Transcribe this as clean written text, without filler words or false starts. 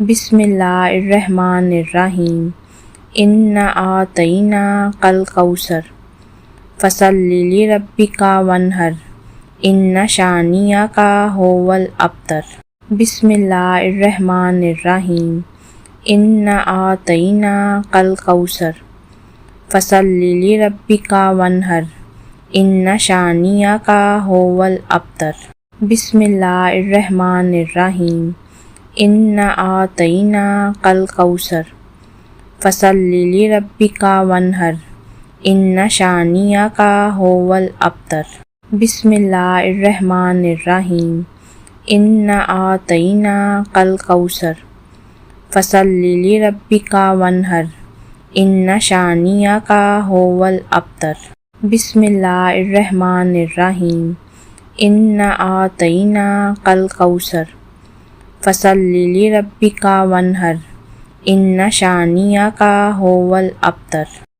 بسم اللہ الرحمن الرحیم انا اعطیناک الکوثر فصل لربک وانحر ان شانئک ھو الابتر۔ بسم اللہ الرحمن الرحیم انا اعطیناک الکوثر فصل لربک وانحر ان شانئک ھو الابتر۔ بسم اللہ الرحمن الرحیم انا اعطیناک الکوثر فصل لربک وانحر ان شانئک ھو الابتر۔ بسم اللہ الرحمن الرحیم انا اعطیناک الکوثر فصل لربک وانحر ان شانئک ھو الابتر۔ بسم اللہ الرحمن الرحیم انا اعطیناک الکوثر فصل لربک وانحر ان شانئک ھو الابتر۔